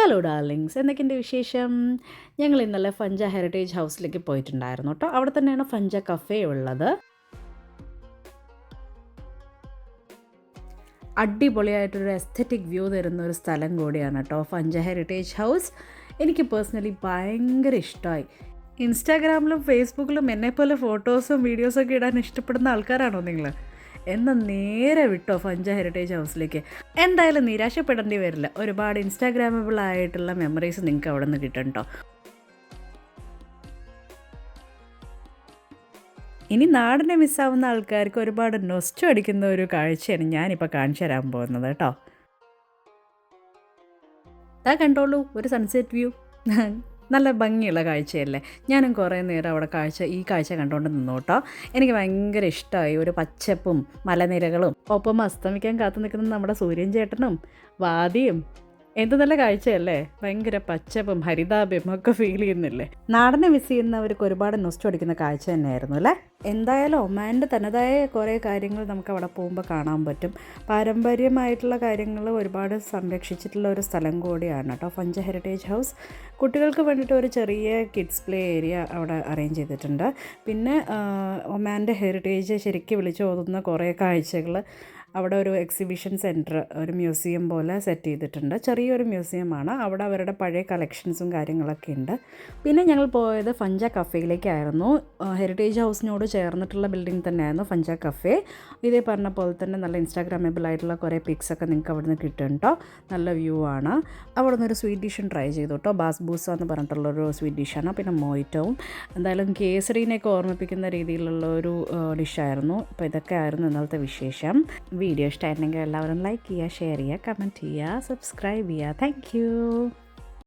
Hello darlings, എന്തൊക്കെയുണ്ട് വിശേഷം? ഞങ്ങൾ ഇന്നലെ ഫഞ്ച ഹെറിറ്റേജ് ഹൗസിലേക്ക് പോയിട്ടുണ്ടായിരുന്നു കേട്ടോ. അവിടെ തന്നെയാണ് ഫഞ്ച കഫേ ഉള്ളത്. അടിപൊളിയായിട്ടൊരു എസ്തറ്റിക് വ്യൂ തരുന്ന ഒരു സ്ഥലം കൂടിയാണ് കേട്ടോ ഫഞ്ച ഹെറിറ്റേജ് ഹൗസ്. എനിക്ക് പേഴ്സണലി ഭയങ്കര ഇഷ്ടമായി. ഇൻസ്റ്റാഗ്രാമിലും ഫേസ്ബുക്കിലും എന്നെപ്പോലെ ഫോട്ടോസും വീഡിയോസൊക്കെ ഇടാൻ ഇഷ്ടപ്പെടുന്ന ആൾക്കാരാണോ നിങ്ങൾ? എന്നാൽ നേരെ വിട്ടോ ഫഞ്ച ഹെറിറ്റേജ് ഹൗസിലേക്ക്. എന്തായാലും നിരാശപ്പെടേണ്ടി വരില്ല. ഒരുപാട് ഇൻസ്റ്റാഗ്രാമബിൾ ആയിട്ടുള്ള മെമ്മറീസ് നിങ്ങൾക്ക് അവിടെ നിന്ന് കിട്ടും കേട്ടോ. ഇനി നാടിനെ മിസ്സാവുന്ന ആൾക്കാർക്ക് ഒരുപാട് നൊസ്റ്റു അടിക്കുന്ന ഒരു കാഴ്ചയാണ് ഞാനിപ്പോൾ കാണിച്ചു തരാൻ പോകുന്നത് കേട്ടോ. കണ്ടോളൂ, ഒരു സൺസെറ്റ് വ്യൂ. നല്ല ഭംഗിയുള്ള കാഴ്ചയല്ലേ? ഞാനും കുറേ നേരം അവിടെ ഈ കാഴ്ച കണ്ടുകൊണ്ട് നിന്നു കേട്ടോ. എനിക്ക് ഭയങ്കര ഇഷ്ടമായി. ഒരു പച്ചപ്പും മലനിരകളും ഒപ്പം അസ്തമിക്കാൻ കാത്തു നിൽക്കുന്ന നമ്മുടെ സൂര്യൻ ചേട്ടനും വാദിയും. എന്ത് നല്ല കാഴ്ചയല്ലേ? ഭയങ്കര പച്ചപ്പും ഹരിതാഭ്യം ഒക്കെ ഫീൽ ചെയ്യുന്നില്ലേ? നാടിനെ മിസ് ചെയ്യുന്നവർക്ക് ഒരുപാട് നൊസ്റ്റു അടിക്കുന്ന കാഴ്ച തന്നെയായിരുന്നു അല്ലേ? എന്തായാലും ഒമാൻ്റെ തനതായ കുറേ കാര്യങ്ങൾ നമുക്ക് അവിടെ പോകുമ്പോൾ കാണാൻ പറ്റും. പാരമ്പര്യമായിട്ടുള്ള കാര്യങ്ങൾ ഒരുപാട് സംരക്ഷിച്ചിട്ടുള്ള ഒരു സ്ഥലം കൂടിയാണ് കേട്ടോ ഫഞ്ച ഹെറിറ്റേജ് ഹൗസ്. കുട്ടികൾക്ക് വേണ്ടിയിട്ട് ഒരു ചെറിയ കിഡ്സ് പ്ലേ ഏരിയ അവിടെ അറേഞ്ച് ചെയ്തിട്ടുണ്ട്. പിന്നെ ഒമാൻ്റെ ഹെറിറ്റേജ് ശരിക്കും വിളിച്ചോതുന്ന കുറേ കാഴ്ചകൾ അവിടെ ഒരു എക്സിബിഷൻ സെൻറ്റർ, ഒരു മ്യൂസിയം പോലെ സെറ്റ് ചെയ്തിട്ടുണ്ട്. ചെറിയൊരു മ്യൂസിയമാണ്. അവിടെ അവരുടെ പഴയ കളക്ഷൻസും കാര്യങ്ങളൊക്കെ ഉണ്ട്. പിന്നെ ഞങ്ങൾ പോയത് ഫഞ്ച കഫേയിലേക്കായിരുന്നു. ഹെറിറ്റേജ് ഹൗസിനോട് ചേർന്നിട്ടുള്ള ബിൽഡിംഗ് തന്നെയായിരുന്നു ഫഞ്ച കഫേ. ഇതേ പറഞ്ഞ പോലെ തന്നെ നല്ല ഇൻസ്റ്റാഗ്രാമബിൾ ആയിട്ടുള്ള കുറേ പിക്സൊക്കെ നിങ്ങൾക്ക് അവിടെ നിന്ന് കിട്ടും കേട്ടോ. നല്ല വ്യൂ ആണ്. അവിടെ നിന്ന് ഒരു സ്വീറ്റ് ഡിഷും ട്രൈ ചെയ്തു കേട്ടോ. ബാസ്ബൂസ എന്ന് പറഞ്ഞിട്ടുള്ളൊരു സ്വീറ്റ് ഡിഷാണ്. പിന്നെ മൊയ്റ്റോവും എന്തായാലും കേസരീനെയൊക്കെ ഓർമ്മിപ്പിക്കുന്ന രീതിയിലുള്ള ഒരു ഡിഷായിരുന്നു. അപ്പോൾ ഇതൊക്കെ ആയിരുന്നു ഇന്നലത്തെ വിശേഷം. വീഡിയോ ഇഷ്ടമായിരുന്നെങ്കിൽ എല്ലാവരും ലൈക്ക് ചെയ്യുക, ഷെയർ ചെയ്യുക, കമൻറ്റ് ചെയ്യുക, സബ്സ്ക്രൈബ് ചെയ്യുക. Thank you.